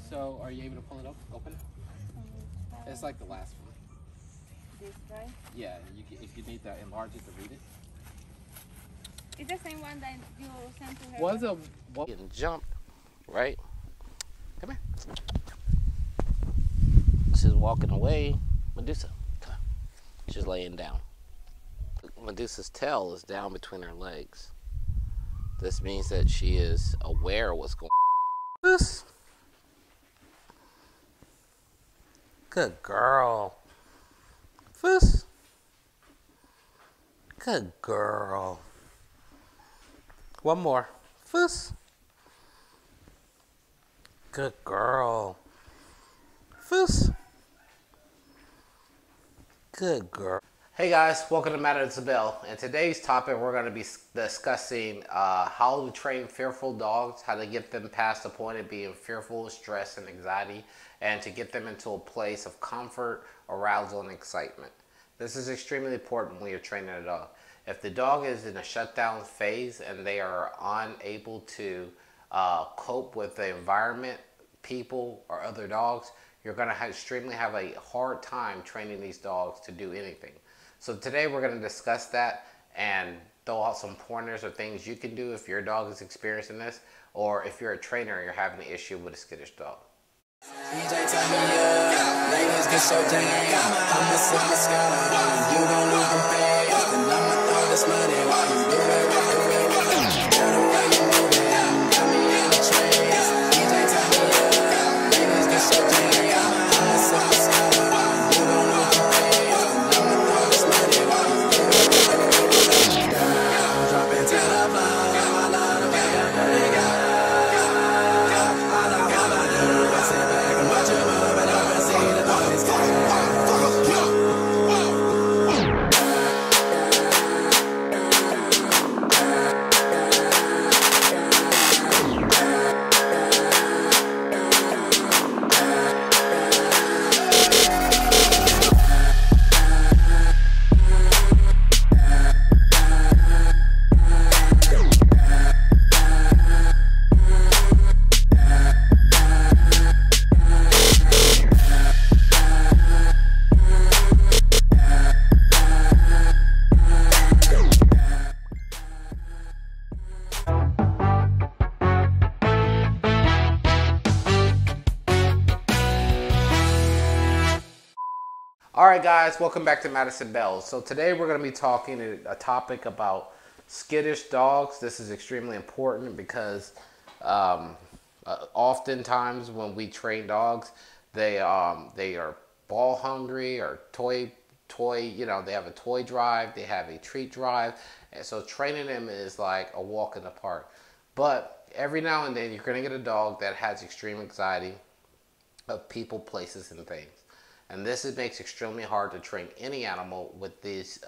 So, are you able to pull it up, open? It's like the last one. This guy? Yeah, if you need to enlarge it to read it. It's the same one that you sent to her. Was a getting jumped, right? Come here. She's walking away. Medusa, come on. She's laying down. Medusa's tail is down between her legs. This means that she is aware of what's going on. This. Good girl. Fuss. Good girl. One more. Fuss. Good girl. Fuss. Good girl. Hey guys, welcome to Matter Isabel. In today's topic, we're going to be discussing how to train fearful dogs, how to get them past the point of being fearful, stress, and anxiety, and to get them into a place of comfort, arousal, and excitement. This is extremely important when you're training a dog. If the dog is in a shutdown phase and they are unable to cope with the environment, people, or other dogs, you're going to extremely have a hard time training these dogs to do anything. So today we're going to discuss that and throw out some pointers or things you can do if your dog is experiencing this, or if you're a trainer and you're having an issue with a skittish dog. DJ turn me up, ladies get so damn. I'm a superstar, you don't even pay. And I'ma throw this money while you do it right away. Tell them how you move it, got me in the trace. DJ turn me up, ladies get so damn. I'm a superstar, you don't even pay. And I'ma throw this money while you do it right away. I'm dropping to the floor, I love the way I break out. Alright guys, welcome back to Madison Bells. So today we're going to be talking a topic about skittish dogs. This is extremely important because oftentimes when we train dogs, they are ball hungry or toy, you know, they have a toy drive, they have a treat drive, and so training them is like a walk in the park. But every now and then you're going to get a dog that has extreme anxiety of people, places, and things. And this makes it extremely hard to train any animal with these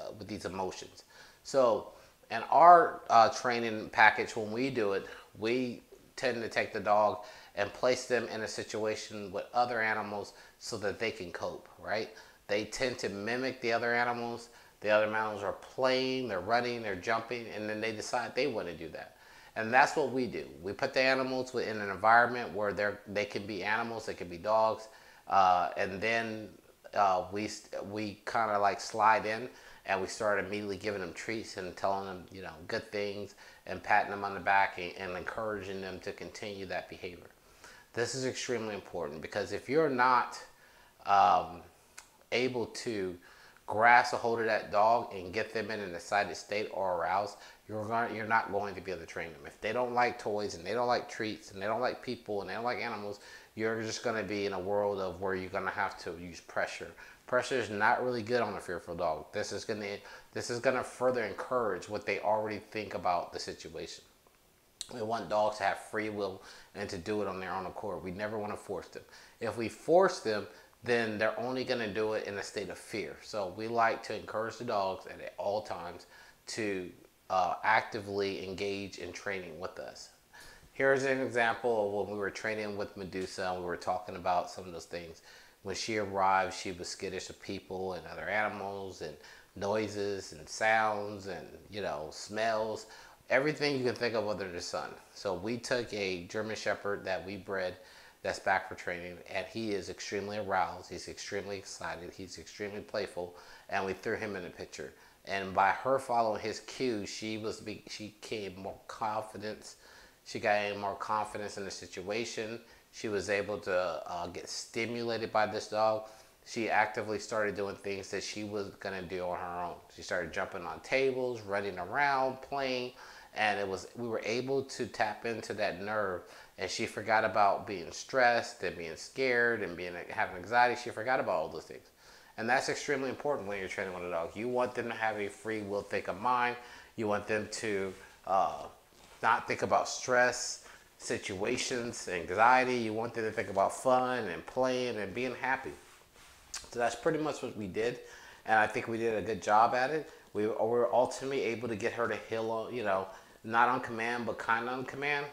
emotions. So in our training package, when we do it, we tend to take the dog and place them in a situation with other animals so that they can cope, right? They tend to mimic the other animals. The other animals are playing, they're running, they're jumping, and then they decide they want to do that. And that's what we do. We put the animals in an environment where they can be animals, they can be dogs, and then we kind of like slide in and we start immediately giving them treats and telling them, you know, good things and patting them on the back and encouraging them to continue that behavior. This is extremely important because if you're not able to grasp a hold of that dog and get them in an excited state or aroused, you're not going to be able to train them. If they don't like toys and they don't like treats and they don't like people and they don't like animals, you're just going to be in a world of where you're going to have to use pressure. Pressure is not really good on a fearful dog. This is going to further encourage what they already think about the situation. We want dogs to have free will and to do it on their own accord. We never want to force them. If we force them, then they're only going to do it in a state of fear. So we like to encourage the dogs at all times to actively engage in training with us. Here's an example of when we were training with Medusa and we were talking about some of those things. When she arrived, she was skittish of people and other animals and noises and sounds and, you know, smells. Everything you can think of under the sun. So we took a German Shepherd that we bred that's back for training, and he is extremely aroused. He's extremely excited. He's extremely playful, and we threw him in the picture. And by her following his cues, she gained more confidence. She gained more confidence in the situation. She was able to get stimulated by this dog. She actively started doing things that she was gonna do on her own. She started jumping on tables, running around, playing, and we were able to tap into that nerve. And she forgot about being stressed and being scared and having anxiety. She forgot about all those things. And that's extremely important when you're training with a dog. You want them to have a free will think of mind. You want them to not think about stress, situations, anxiety. You want them to think about fun and playing and being happy. So that's pretty much what we did. And I think we did a good job at it. We were ultimately able to get her to heal, you know, not on command, but kind of on command,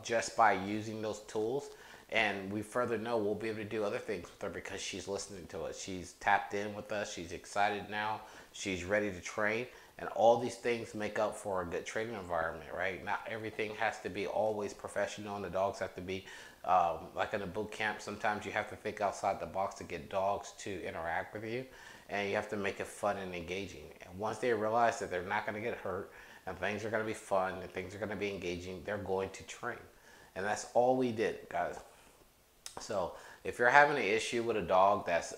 just by using those tools. And we further know we'll be able to do other things with her because she's listening to us. She's tapped in with us. She's excited now. She's ready to train. And all these things make up for a good training environment, right? Not everything has to be always professional, and the dogs have to be, like in a boot camp, sometimes you have to think outside the box to get dogs to interact with you. And you have to make it fun and engaging. And once they realize that they're not going to get hurt, and things are going to be fun, and things are going to be engaging, they're going to train. And that's all we did, guys. So if you're having an issue with a dog that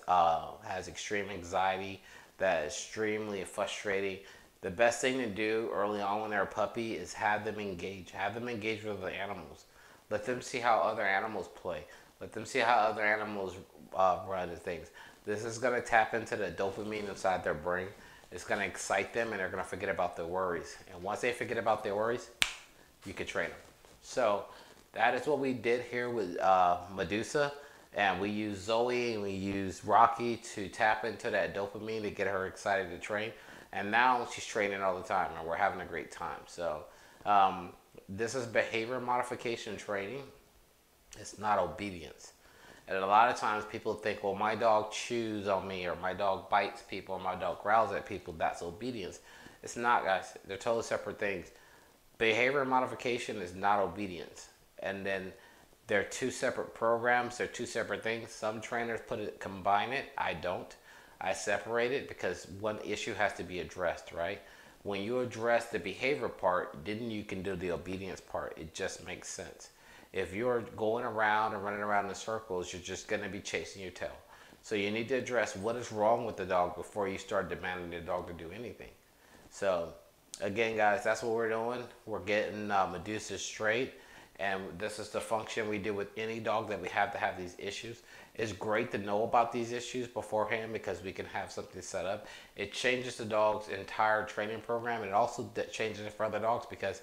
has extreme anxiety, that is extremely frustrating, the best thing to do early on when they're a puppy is have them engage. Have them engage with other animals. Let them see how other animals play. Let them see how other animals run and things. This is going to tap into the dopamine inside their brain. It's going to excite them, and they're going to forget about their worries. And once they forget about their worries, you can train them. So that is what we did here with Medusa. And we used Zoe and we used Rocky to tap into that dopamine to get her excited to train. And now she's training all the time, and we're having a great time. So this is behavior modification training. It's not obedience. And a lot of times people think, well, my dog chews on me, or my dog bites people, or my dog growls at people. That's obedience. It's not, guys. They're totally separate things. Behavior modification is not obedience. And then they're two separate programs. They're two separate things. Some trainers combine it. I don't. I separate it because one issue has to be addressed, right? When you address the behavior part, then you can do the obedience part. It just makes sense. If you're going around and running around in circles, you're just going to be chasing your tail. So you need to address what is wrong with the dog before you start demanding the dog to do anything. So again, guys, that's what we're doing. We're getting Medusa straight. And this is the function we do with any dog that we have to have these issues. It's great to know about these issues beforehand because we can have something set up. It changes the dog's entire training program. It also changes it for other dogs because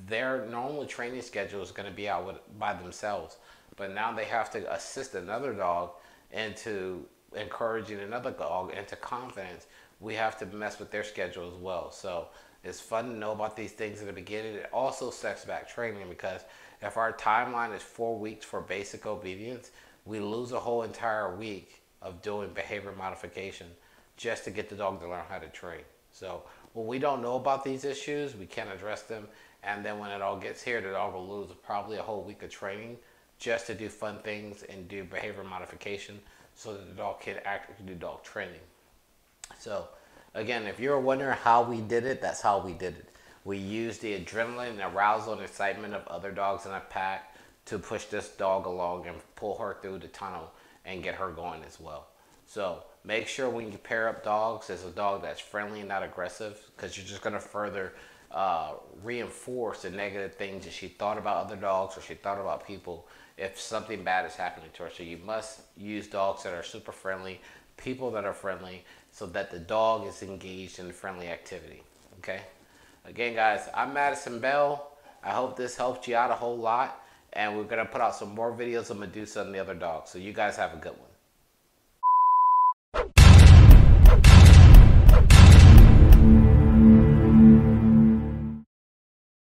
their normal training schedule is going to be out by themselves. But now they have to assist another dog into encouraging another dog into confidence. We have to mess with their schedule as well. So it's fun to know about these things in the beginning. It also sets back training because if our timeline is 4 weeks for basic obedience, we lose a whole entire week of doing behavior modification just to get the dog to learn how to train. So when we don't know about these issues, we can't address them. And then when it all gets here, the dog will lose probably a whole week of training just to do fun things and do behavior modification so that the dog can actually do dog training. So again, if you're wondering how we did it, that's how we did it. We used the adrenaline and arousal and excitement of other dogs in a pack to push this dog along and pull her through the tunnel and get her going as well. So make sure when you pair up dogs, it's a dog that's friendly and not aggressive, because you're just going to further reinforce the negative things that she thought about other dogs or she thought about people if something bad is happening to her. So you must use dogs that are super friendly, people that are friendly, so that the dog is engaged in friendly activity. Okay? Again, guys, I'm Madison Bell. I hope this helped you out a whole lot. And we're going to put out some more videos of Medusa and the other dogs. So you guys have a good one.